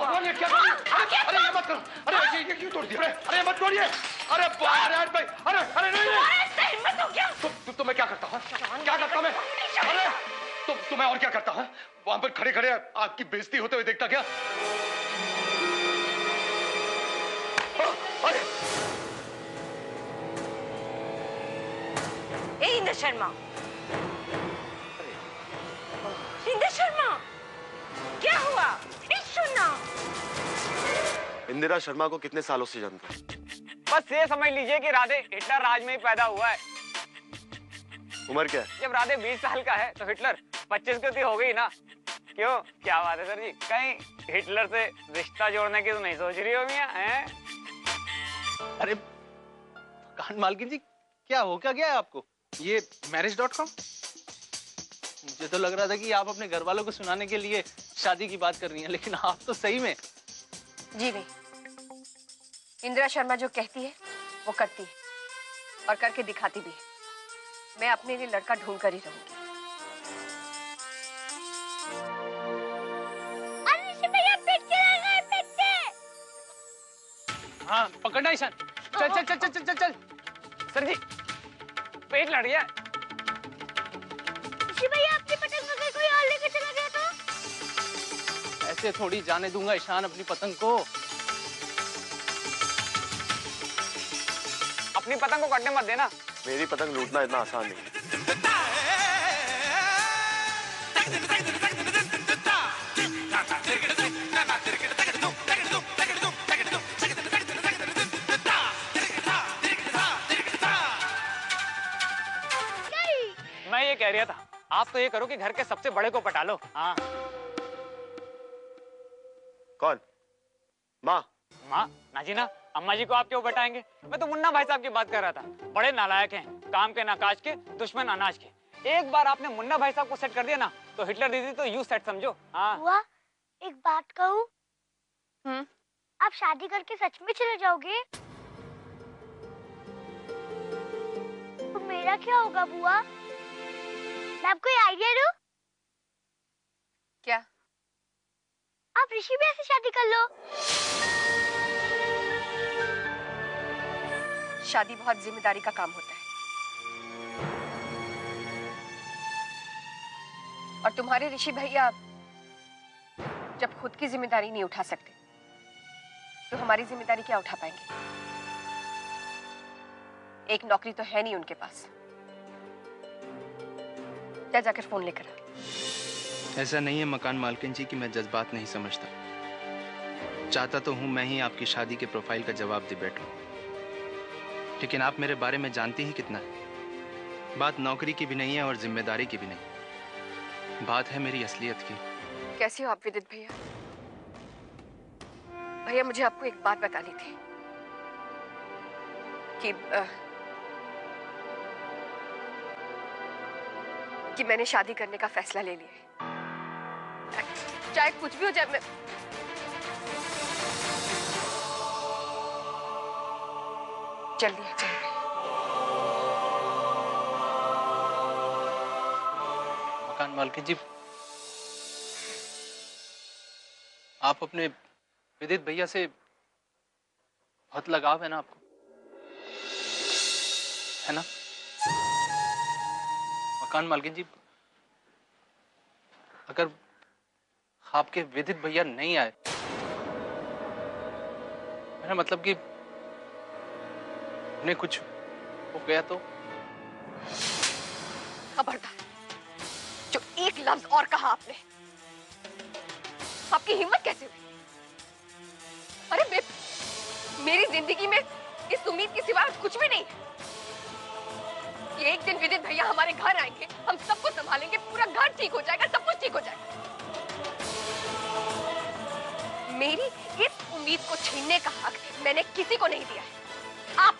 भगवान ये क्या कर दिया? अरे ये मत करो, अरे ये क्यों तोड़ दिया? अरे ये मत तोड़िए, अरे बाहर भाई, अरे नहीं हिम्मत हो क्या? तो मैं क्या करता हूँ? क्या करता मैं? अरे तो मैं और क्या करता हूँ? वहां पर खड़े खड़े आपकी बेइज्जती होते हुए देखता क्या? इंद्र शर्मा, इंद्र शर्मा, क्या हुआ? सुनना। इंदिरा शर्मा को कितने सालों से जानते हैं? बस ये समझ लीजिए कि राधे हिटलर राज में ही पैदा हुआ है। उम्र क्या है? जब राधे 20 साल का है तो हिटलर 25 की हो गई ना। क्यों, क्या बात है सर जी? कहीं हिटलर से रिश्ता जोड़ने की तो नहीं सोच रही हो मियां? अरे कान मालकिन जी, क्या हो क्या गया है आपको? ये marriage.com? मुझे तो लग रहा था कि आप अपने घर वालों को सुनाने के लिए शादी की बात कर रही हैं, लेकिन आप तो सही में। जी नहीं, इंदिरा शर्मा जो कहती है वो करती है और करके दिखाती भी है। मैं अपने लिए लड़का ढूंढ कर ही रहूंगी। हाँ पकड़ना ईशान, चल चल चल चल चल चल चल। सर जी पेट लड़ गया। भैया अपनी पतंग अगर कोई और लेकर चला गया तो? ऐसे थोड़ी जाने दूंगा ईशान अपनी पतंग को। अपनी पतंग को कटने मत देना। मेरी पतंग लूटना इतना आसान नहीं। मैं ये कह रहा था, आप तो ये करो कि घर के सबसे बड़े को पटा लो। हाँ। कौन? माँ? माँ नाजीना, अम्मा जी को आप क्यों बताएंगे? मैं तो मुन्ना भाई साहब की बात कर रहा था। बड़े नालायक हैं, काम के ना काज के, दुश्मन अनाज के। एक बार आपने मुन्ना भाई साहब को सेट कर दिया ना, तो हिटलर दीदी तो यू सेट समझो। हाँ। बुआ, एक बात कहूँ? आप शादी करके सच में चले जाओगे? तो मेरा क्या होगा बुआ? मैं आपको ये आइडिया दूं? क्या? आप ऋषि भैया से शादी कर लो। शादी बहुत जिम्मेदारी का काम होता है, और तुम्हारे ऋषि भैया जब खुद की जिम्मेदारी नहीं उठा सकते तो हमारी जिम्मेदारी क्या उठा पाएंगे? एक नौकरी तो है नहीं उनके पास। क्या जाकर फोन लेकर आ। ऐसा नहीं है मकान मालकिन जी कि मैं जज्बात नहीं समझता। चाहता तो हूं मैं ही आपकी शादी के प्रोफाइल का जवाब दे बैठूं, लेकिन आप मेरे बारे में जानती ही कितना है। बात नौकरी की भी नहीं है और जिम्मेदारी की भी नहीं, बात है मेरी असलियत की। कैसे हो आप विदित भैया? भैया मुझे आपको एक बात बतानी थी कि मैंने शादी करने का फैसला ले लिया है। चाहे कुछ भी हो जाए, मैं जल्दी आ जाए। मकान मालकिन जी, आप अपने विदित भैया से बहुत लगाव है ना आपको, है ना? मकान मालकिन जी, अगर आपके विदित भैया नहीं आए, मेरा मतलब कि उन्हें कुछ हो गया तो? खबरदार, जो एक लफ्ज और कहा आपने, आपकी हिम्मत कैसे हुई? अरे मेरी जिंदगी में इस उम्मीद के सिवा कुछ भी नहीं है कि एक दिन विदित भैया हमारे घर आएंगे, हम सबको संभालेंगे, पूरा घर ठीक हो जाएगा, सब कुछ ठीक हो जाएगा। मेरी इस उम्मीद को छीनने का हक मैंने किसी को नहीं दिया है। आप